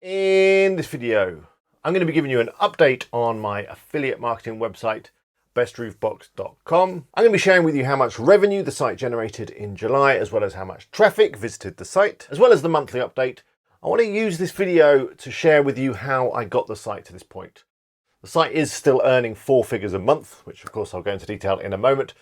In this video, I'm going to be giving you an update on my affiliate marketing website, bestroofbox.com. I'm going to be sharing with you how much revenue the site generated in July, as well as how much traffic visited the site, as well as the monthly update. I want to use this video to share with you how I got the site to this point. The site is still earning 4 figures a month, which of course I'll go into detail in a moment.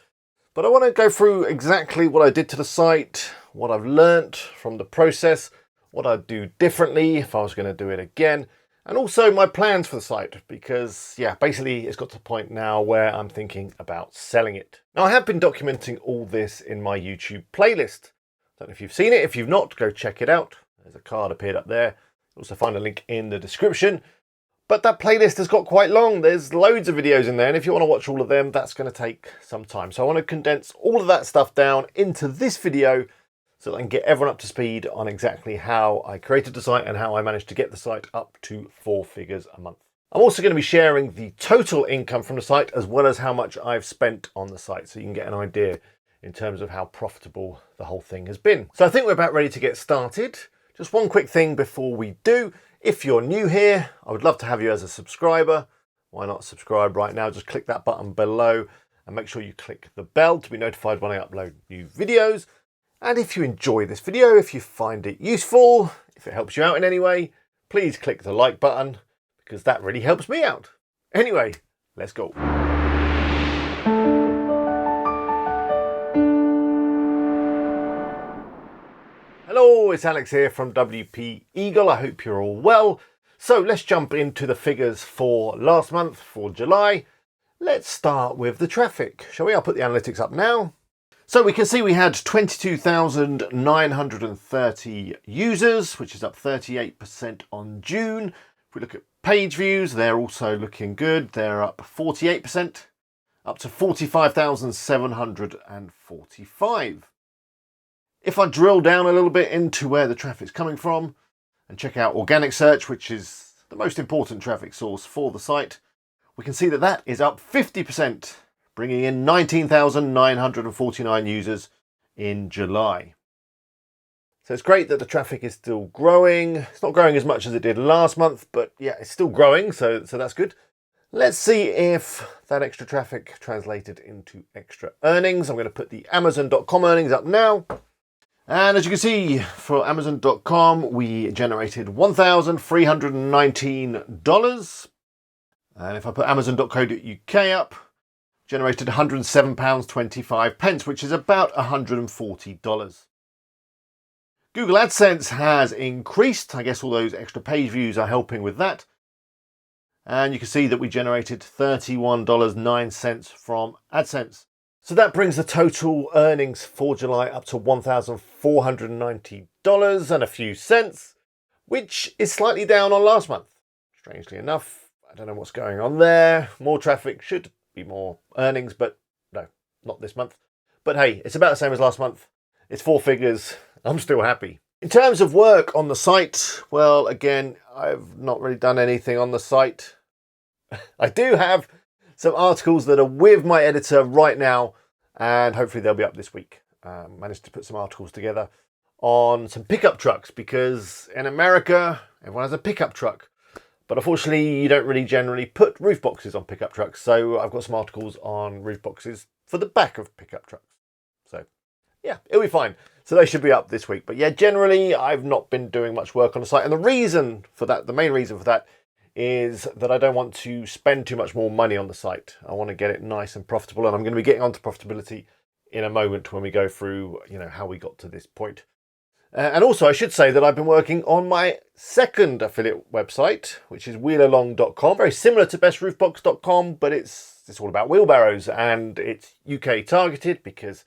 But I want to go through exactly what I did to the site, what I've learnt from the process, what I'd do differently if I was going to do it again, and also my plans for the site, because basically it's got to the point now where I'm thinking about selling it. Now I have been documenting all this in my YouTube playlist. Don't know if you've seen it. If you've not, go check it out. There's a card appeared up there. You'll also find a link in the description. But that playlist has got quite long. There's loads of videos in there, and if you want to watch all of them, that's going to take some time. So I want to condense all of that stuff down into this video so that I can get everyone up to speed on exactly how I created the site and how I managed to get the site up to 4 figures a month. I'm also going to be sharing the total income from the site as well as how much I've spent on the site, so you can get an idea in terms of how profitable the whole thing has been. So I think we're about ready to get started. Just one quick thing before we do. If you're new here, I would love to have you as a subscriber. Why not subscribe right now? Just click that button below and make sure you click the bell to be notified when I upload new videos. And if you enjoy this video, if you find it useful, if it helps you out in any way, please click the like button because that really helps me out. Anyway, let's go. Hello, it's Alex here from WP Eagle. I hope you're all well. So let's jump into the figures for last month, for July. Let's start with the traffic, shall we? I'll put the analytics up now. So we can see we had 22,930 users, which is up 38% on June. If we look at page views, they're also looking good. They're up 48%, up to 45,745. If I drill down a little bit into where the traffic's coming from and check out organic search, which is the most important traffic source for the site, we can see that that is up 50%. Bringing in 19,949 users in July. So it's great that the traffic is still growing. It's not growing as much as it did last month, but yeah, it's still growing, so that's good. Let's see if that extra traffic translated into extra earnings. I'm going to put the Amazon.com earnings up now. And as you can see, for Amazon.com, we generated $1,319. And if I put Amazon.co.uk up, generated £107.25, which is about $140. Google AdSense has increased. I guess all those extra page views are helping with that. And you can see that we generated $31.09 from AdSense. So that brings the total earnings for July up to $1,490 and a few cents, which is slightly down on last month. Strangely enough, I don't know what's going on there. More traffic should be more earnings, but no, not this month. But hey, it's about the same as last month. It's 4 figures. I'm still happy. In terms of work on the site, well, again, I've not really done anything on the site. I do have some articles that are with my editor right now, and hopefully they'll be up this week. Managed to put some articles together on some pickup trucks, because in America, everyone has a pickup truck. But unfortunately, you don't really generally put roof boxes on pickup trucks. So I've got some articles on roof boxes for the back of pickup trucks. So yeah, it'll be fine. So they should be up this week. But yeah, generally, I've not been doing much work on the site. And the reason for that, the main reason for that, is that I don't want to spend too much more money on the site. I want to get it nice and profitable. And I'm going to be getting onto profitability in a moment when we go through, how we got to this point. And also, I should say that I've been working on my second affiliate website, which is wheelalong.com. Very similar to bestroofbox.com, but it's all about wheelbarrows, and it's UK targeted because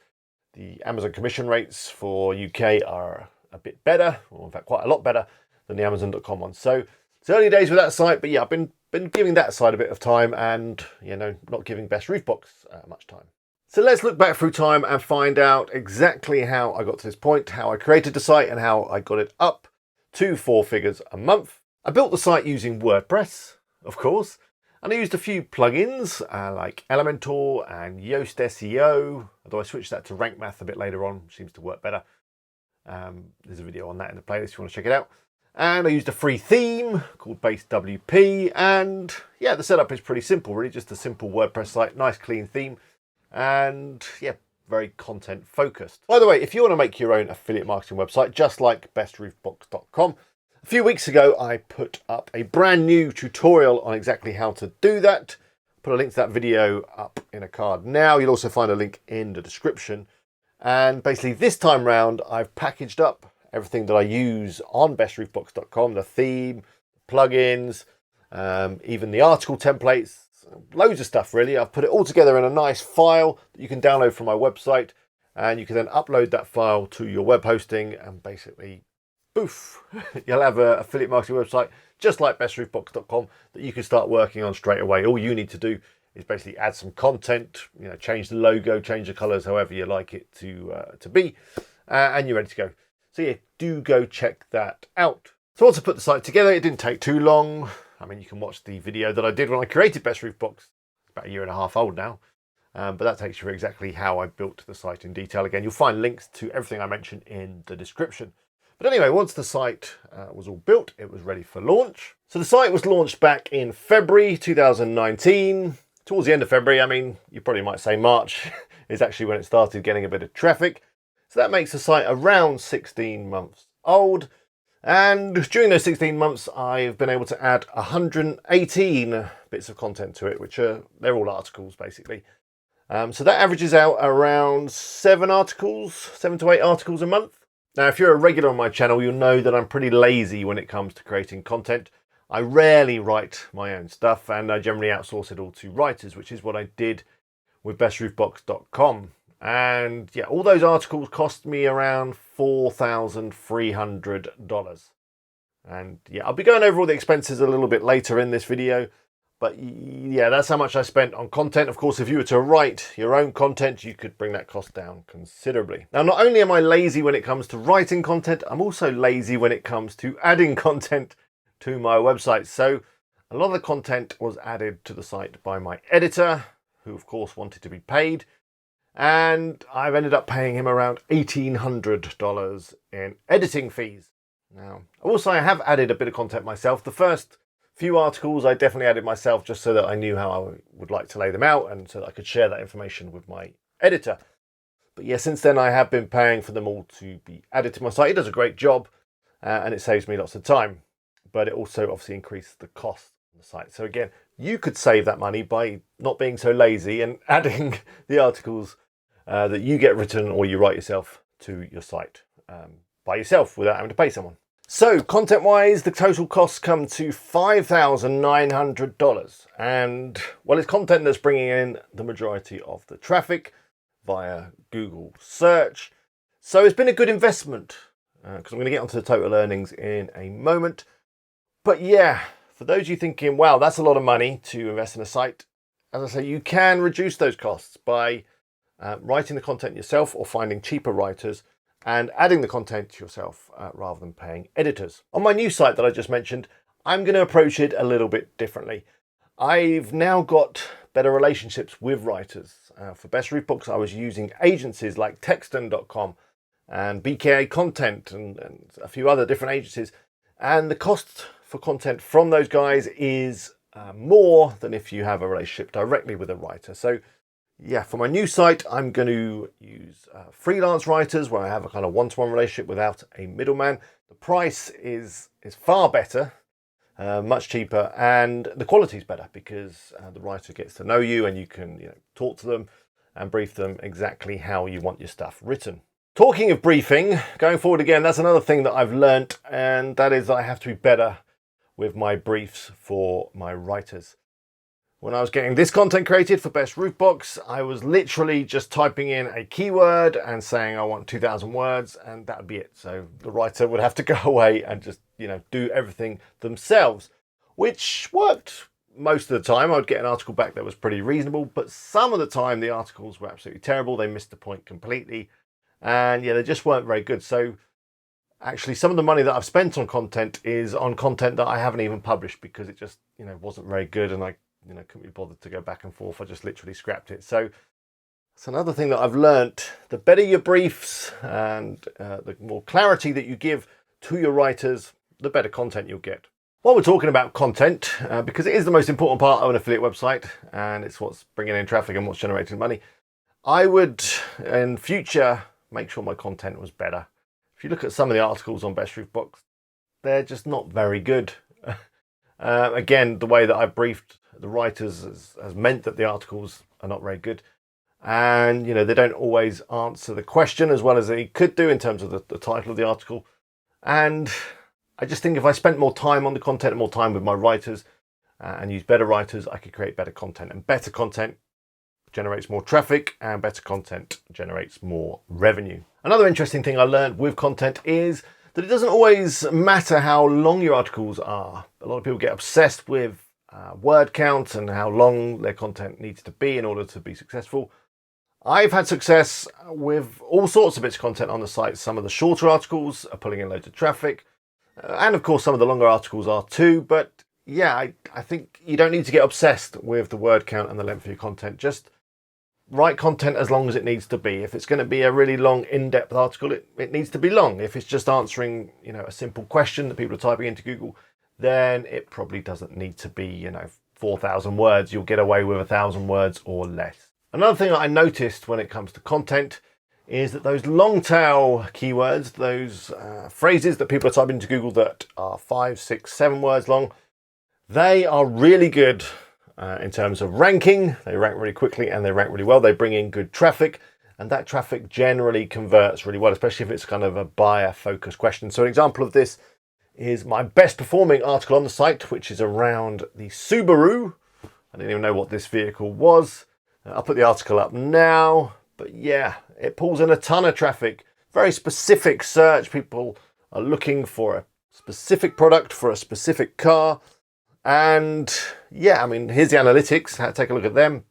the Amazon commission rates for UK are a bit better, or in fact quite a lot better than the Amazon.com one. So it's early days with that site, but yeah, I've been giving that side a bit of time, and not giving Best Roof Box much time. So let's look back through time and find out exactly how I got to this point, how I created the site and how I got it up to 4 figures a month. I built the site using WordPress, of course, and I used a few plugins like Elementor and Yoast SEO, although I switched that to Rank Math a bit later on, which seems to work better. There's a video on that in the playlist if you want to check it out. And I used a free theme called Base WP, and yeah, the setup is pretty simple, really, just a simple WordPress site, nice clean theme, and yeah, very content focused. By the way, if you want to make your own affiliate marketing website, just like bestroofbox.com, a few weeks ago I put up a brand new tutorial on exactly how to do that. Put a link to that video up in a card now. You'll also find a link in the description. And basically this time round, I've packaged up everything that I use on bestroofbox.com, the theme, plugins, even the article templates, loads of stuff really. I've put it all together in a nice file that you can download from my website, and you can then upload that file to your web hosting, and basically, poof, you'll have an affiliate marketing website just like bestroofbox.com that you can start working on straight away. All you need to do is basically add some content, change the logo, change the colors, however you like it to be, and you're ready to go. So yeah, do go check that out. So once I put the site together, it didn't take too long. I mean, you can watch the video that I did when I created Best Roof Box. It's about 1.5 years old now. But that takes you through exactly how I built the site in detail. Again, you'll find links to everything I mentioned in the description. But anyway, once the site was all built, it was ready for launch. So the site was launched back in February 2019. Towards the end of February, I mean, you probably might say March is actually when it started getting a bit of traffic. So that makes the site around 16 months old. And during those 16 months, I've been able to add 118 bits of content to it, which they're all articles basically. So that averages out around 7 to 8 articles a month. Now, if you're a regular on my channel, you'll know that I'm pretty lazy when it comes to creating content. I rarely write my own stuff, and I generally outsource it all to writers, which is what I did with bestroofbox.com. And yeah, all those articles cost me around $4,300. And yeah, I'll be going over all the expenses a little bit later in this video. But yeah, that's how much I spent on content. Of course, if you were to write your own content, you could bring that cost down considerably. Now, not only am I lazy when it comes to writing content, I'm also lazy when it comes to adding content to my website. So a lot of the content was added to the site by my editor, who of course wanted to be paid. And I've ended up paying him around $1,800 in editing fees. Now, also I have added a bit of content myself. The first few articles I definitely added myself just so that I knew how I would like to lay them out and so that I could share that information with my editor. But yeah, since then I have been paying for them all to be added to my site. It does a great job and it saves me lots of time, but it also obviously increased the cost on the site. So again, you could save that money by not being so lazy and adding the articles that you get written or you write yourself to your site by yourself without having to pay someone. So content wise, the total costs come to $5,900, and well, it's content that's bringing in the majority of the traffic via Google search. So it's been a good investment because I'm going to get onto the total earnings in a moment. But yeah, for those of you thinking, wow, that's a lot of money to invest in a site, as I say, you can reduce those costs by writing the content yourself or finding cheaper writers and adding the content to yourself rather than paying editors. On my new site that I just mentioned, I'm going to approach it a little bit differently. I've now got better relationships with writers. For Best Roof Box, I was using agencies like Texton.com and BKA Content and a few other different agencies. And the cost for content from those guys is more than if you have a relationship directly with a writer. So yeah, for my new site, I'm going to use freelance writers where I have a kind of one-to-one relationship without a middleman. The price is far better, much cheaper, and the quality is better because the writer gets to know you and you can talk to them and brief them exactly how you want your stuff written. Talking of briefing, going forward again, that's another thing that I've learnt, and that is I have to be better with my briefs for my writers. When I was getting this content created for Best Roof Box, I was literally just typing in a keyword and saying I want 2,000 words, and that would be it. So the writer would have to go away and just, do everything themselves, which worked most of the time. I would get an article back that was pretty reasonable, but some of the time the articles were absolutely terrible. They missed the point completely, and yeah, they just weren't very good. So actually, some of the money that I've spent on content is on content that I haven't even published because it just, wasn't very good, and I couldn't be bothered to go back and forth. I just literally scrapped it. So it's another thing that I've learnt. The better your briefs and the more clarity that you give to your writers, the better content you'll get. While we're talking about content, because it is the most important part of an affiliate website and it's what's bringing in traffic and what's generating money, I would in future make sure my content was better. If you look at some of the articles on Best Roof Box, they're just not very good. Again, the way that I've briefed the writers has meant that the articles are not very good. And, they don't always answer the question as well as they could do in terms of the title of the article. And I just think if I spent more time on the content and more time with my writers and use better writers, I could create better content. And better content generates more traffic, and better content generates more revenue. Another interesting thing I learned with content is that it doesn't always matter how long your articles are. A lot of people get obsessed with word count and how long their content needs to be in order to be successful. I've had success with all sorts of bits of content on the site. Some of the shorter articles are pulling in loads of traffic. And of course, some of the longer articles are too. But yeah, I think you don't need to get obsessed with the word count and the length of your content. Just write content as long as it needs to be. If it's going to be a really long, in-depth article, it needs to be long. If it's just answering, a simple question that people are typing into Google, then it probably doesn't need to be, 4,000 words. You'll get away with 1,000 words or less. Another thing that I noticed when it comes to content is that those long tail keywords, those phrases that people are typing into Google that are 5, 6, 7 words long, they are really good in terms of ranking. They rank really quickly and they rank really well. They bring in good traffic, and that traffic generally converts really well, especially if it's kind of a buyer focused question. So an example of this is my best performing article on the site, which is around the Subaru. I didn't even know what this vehicle was. I'll put the article up now. But yeah, it pulls in a ton of traffic. Very specific search. People are looking for a specific product for a specific car. And yeah, here's the analytics. Take a look at them.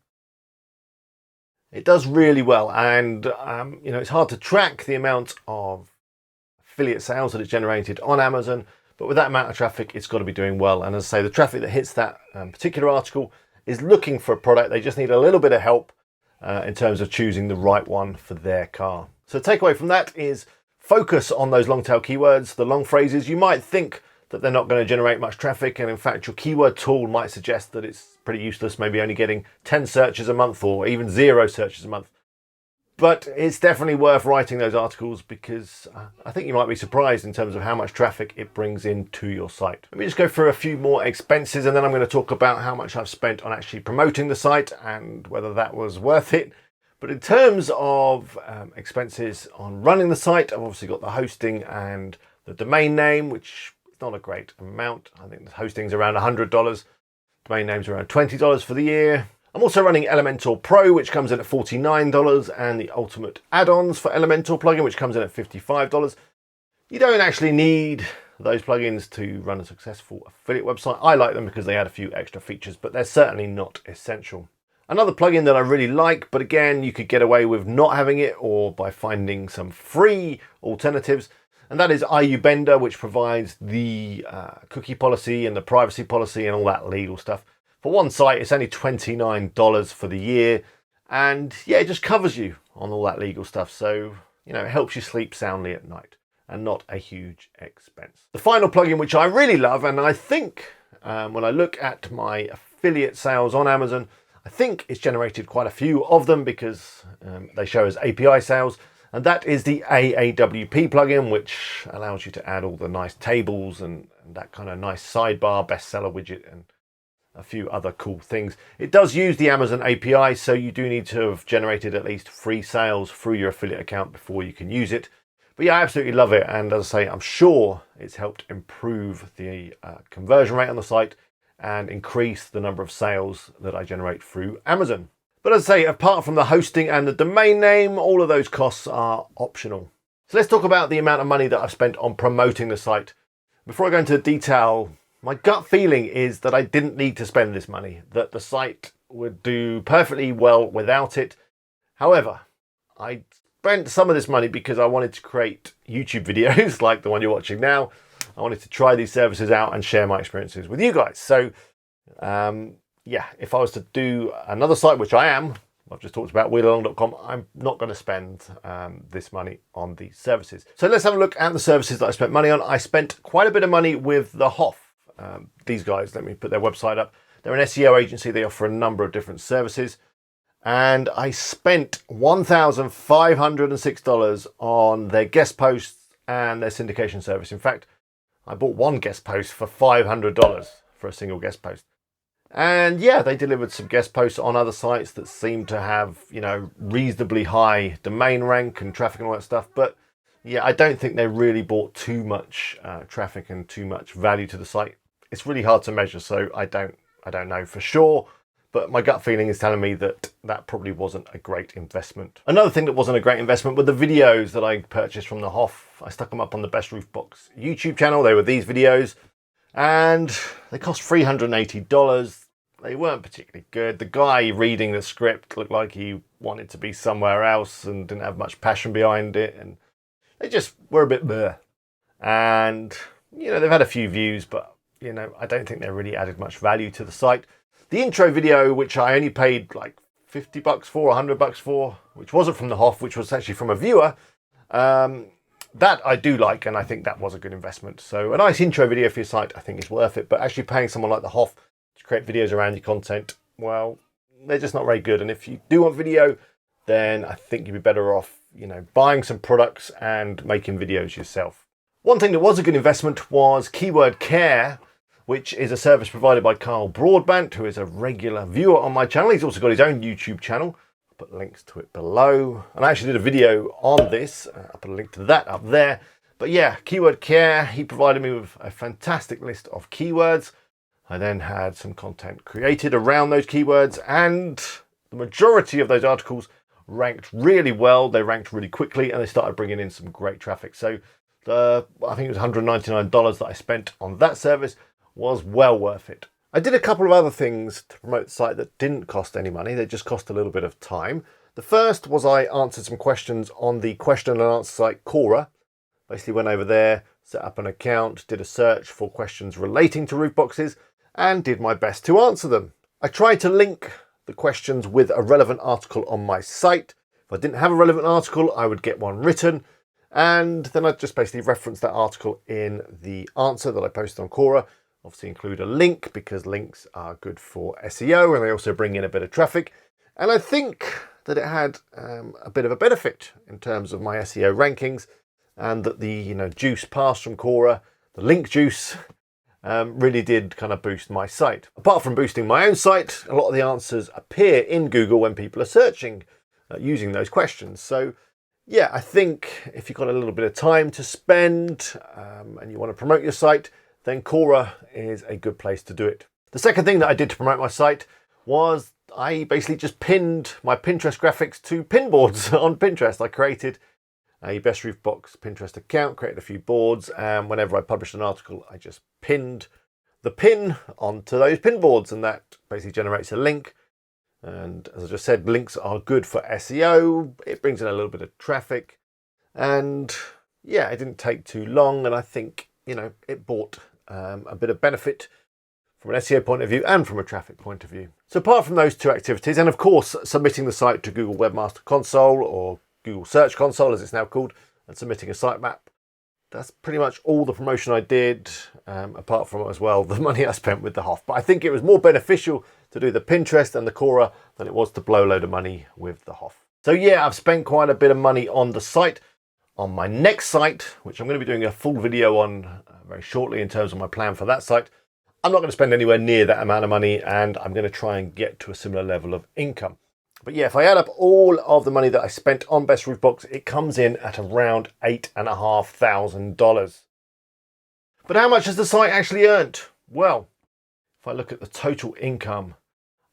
It does really well. And, it's hard to track the amount of affiliate sales that it's generated on Amazon. But with that amount of traffic, it's got to be doing well. And as I say, the traffic that hits that particular article is looking for a product. They just need a little bit of help in terms of choosing the right one for their car. So the takeaway from that is focus on those long tail keywords, the long phrases. You might think that they're not going to generate much traffic, and in fact your keyword tool might suggest that it's pretty useless, maybe only getting 10 searches a month or even 0 searches a month. But it's definitely worth writing those articles because I think you might be surprised in terms of how much traffic it brings into your site. Let me just go through a few more expenses, and then I'm going to talk about how much I've spent on actually promoting the site and whether that was worth it. But in terms of expenses on running the site, I've obviously got the hosting and the domain name, which is not a great amount. I think the hosting's around $100. Domain name's around $20 for the year. I'm also running Elementor Pro, which comes in at $49, and the Ultimate Add-ons for Elementor plugin, which comes in at $55. You don't actually need those plugins to run a successful affiliate website. I like them because they add a few extra features, but they're certainly not essential. Another plugin that I really like, but again, you could get away with not having it or by finding some free alternatives, and that is IUBender, which provides the cookie policy and the privacy policy and all that legal stuff. For one site, it's only $29 for the year. And yeah, it just covers you on all that legal stuff. So, it helps you sleep soundly at night and not a huge expense. The final plugin, which I really love, and I think when I look at my affiliate sales on Amazon, I think it's generated quite a few of them because they show as API sales. And that is the AAWP plugin, which allows you to add all the nice tables and that kind of nice sidebar bestseller widget and a few other cool things. It does use the Amazon API, so you do need to have generated at least 3 sales through your affiliate account before you can use it. But yeah, I absolutely love it. And as I say, I'm sure it's helped improve the conversion rate on the site and increase the number of sales that I generate through Amazon. But as I say, apart from the hosting and the domain name, all of those costs are optional. So let's talk about the amount of money that I've spent on promoting the site. Before I go into detail, my gut feeling is that I didn't need to spend this money, that the site would do perfectly well without it. However, I spent some of this money because I wanted to create YouTube videos like the one you're watching now. I wanted to try these services out and share my experiences with you guys. So, yeah, if I was to do another site, which I am, I've just talked about wheelalong.com. I'm not going to spend this money on these services. So let's have a look at the services that I spent money on. I spent quite a bit of money with the Hoff. These guys, let me put their website up. They're an SEO agency. They offer a number of different services. And I spent $1,506 on their guest posts and their syndication service. In fact, I bought one guest post for $500 for a single guest post. And yeah, they delivered some guest posts on other sites that seem to have, reasonably high domain rank and traffic and all that stuff. But yeah, I don't think they really brought too much traffic and too much value to the site. It's really hard to measure, so I don't know for sure. But my gut feeling is telling me that that probably wasn't a great investment. Another thing that wasn't a great investment were the videos that I purchased from the Hoff. I stuck them up on the Best Roof Box YouTube channel. They were these videos and they cost $380. They weren't particularly good. The guy reading the script looked like he wanted to be somewhere else and didn't have much passion behind it. And they just were a bit bleh. And, they've had a few views, but, I don't think they really added much value to the site. The intro video, which I only paid like $50 for, $100 for, which wasn't from the Hoff, which was actually from a viewer, that I do like, and I think that was a good investment. So a nice intro video for your site, I think is worth it. But actually paying someone like the Hoff to create videos around your content, well, they're just not very good. And if you do want video, then I think you'd be better off, buying some products and making videos yourself. One thing that was a good investment was Keyword Care, which is a service provided by Carl Broadbent, who is a regular viewer on my channel. He's also got his own YouTube channel. I'll put links to it below. And I actually did a video on this. I'll put a link to that up there. But yeah, Keyword Care, he provided me with a fantastic list of keywords. I then had some content created around those keywords, and the majority of those articles ranked really well. They ranked really quickly, and they started bringing in some great traffic. So I think it was $199 that I spent on that service was well worth it. I did a couple of other things to promote the site that didn't cost any money. They just cost a little bit of time. The first was I answered some questions on the question and answer site Quora. Basically went over there, set up an account, did a search for questions relating to roof boxes, and did my best to answer them. I tried to link the questions with a relevant article on my site. If I didn't have a relevant article, I would get one written, and then I'd just basically reference that article in the answer that I posted on Quora. Obviously include a link because links are good for SEO and they also bring in a bit of traffic. And I think that it had a bit of a benefit in terms of my SEO rankings, and that the juice passed from Quora, the link juice, really did kind of boost my site. Apart from boosting my own site, a lot of the answers appear in Google when people are searching using those questions. So yeah, I think if you've got a little bit of time to spend and you want to promote your site, then Quora is a good place to do it. The second thing that I did to promote my site was I basically just pinned my Pinterest graphics to pin boards on Pinterest. I created a Best Roof Box Pinterest account, created a few boards, and whenever I published an article, I just pinned the pin onto those pin boards, and that basically generates a link. And as I just said, links are good for SEO. It brings in a little bit of traffic, and yeah, it didn't take too long, and I think it brought a bit of benefit from an SEO point of view and from a traffic point of view. So apart from those two activities, and of course submitting the site to Google Webmaster Console, or Google Search Console as it's now called, and submitting a sitemap, that's pretty much all the promotion I did, apart from as well the money I spent with the Hoff. But I think it was more beneficial to do the Pinterest and the Quora than it was to blow a load of money with the Hoff. So yeah, I've spent quite a bit of money on the site. On my next site, which I'm going to be doing a full video on very shortly in terms of my plan for that site, I'm not going to spend anywhere near that amount of money, and I'm going to try and get to a similar level of income. But yeah, if I add up all of the money that I spent on Best Roof Box, it comes in at around $8,500. But how much has the site actually earned? Well, if I look at the total income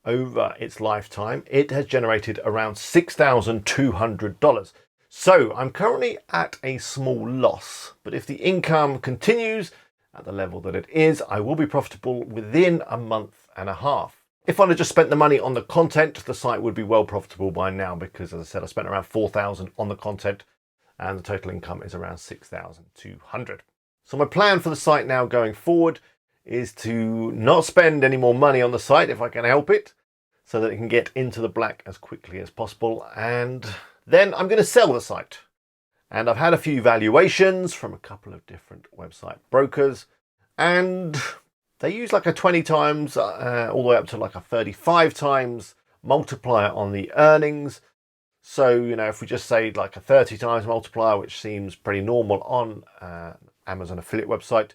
over its lifetime, it has generated around $6,200. So I'm currently at a small loss, but if the income continues at the level that it is, I will be profitable within a month and a half. If I'd have just spent the money on the content, the site would be well profitable by now, because as I said, I spent around $4,000 on the content and the total income is around $6,200. So my plan for the site now going forward is to not spend any more money on the site if I can help it. so that it can get into the black as quickly as possible. And then I'm going to sell the site. And I've had a few valuations from a couple of different website brokers, and they use like a 20 times all the way up to like a 35 times multiplier on the earnings. So, you know, if we just say like a 30 times multiplier, which seems pretty normal on Amazon affiliate website,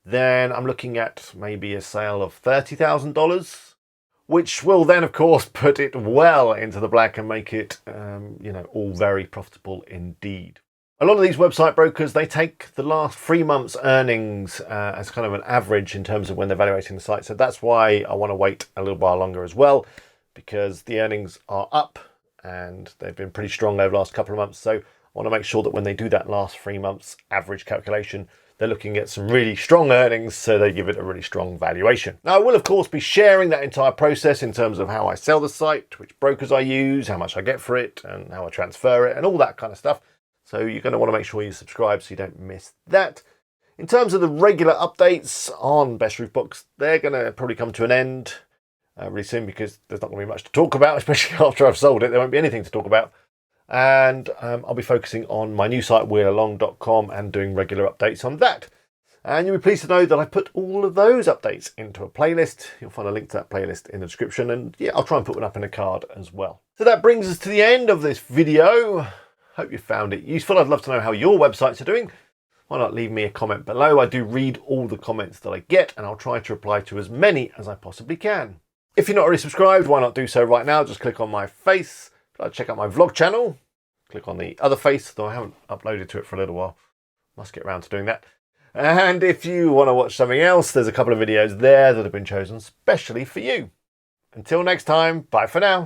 then I'm looking at maybe a sale of $30,000, which will then, of course, put it well into the black and make it, you know, all very profitable indeed. A lot of these website brokers, they take the last 3 months' earnings as kind of an average in terms of when they're evaluating the site. So that's why I want to wait a little while longer as well, because the earnings are up and they've been pretty strong over the last couple of months. So I want to make sure that when they do that last 3 months average calculation, they're looking at some really strong earnings, so they give it a really strong valuation. Now, I will, of course, be sharing that entire process in terms of how I sell the site, which brokers I use, how much I get for it, and how I transfer it, and all that kind of stuff. So you're going to want to make sure you subscribe so you don't miss that. In terms of the regular updates on Best Roof Box, they're going to probably come to an end really soon, because there's not going to be much to talk about, especially after I've sold it. There won't be anything to talk about. And I'll be focusing on my new site, wheelalong.com, and doing regular updates on that. And you'll be pleased to know that I put all of those updates into a playlist. You'll find a link to that playlist in the description, and yeah, I'll try and put one up in a card as well. So that brings us to the end of this video. Hope you found it useful. I'd love to know how your websites are doing. Why not leave me a comment below? I do read all the comments that I get, and I'll try to reply to as many as I possibly can. If you're not already subscribed, why not do so right now? Just click on my face. Check out my vlog channel. Click on the other face, though I haven't uploaded to it for a little while. Must get around to doing that. And if you want to watch something else, there's a couple of videos there that have been chosen specially for you. Until next time, bye for now.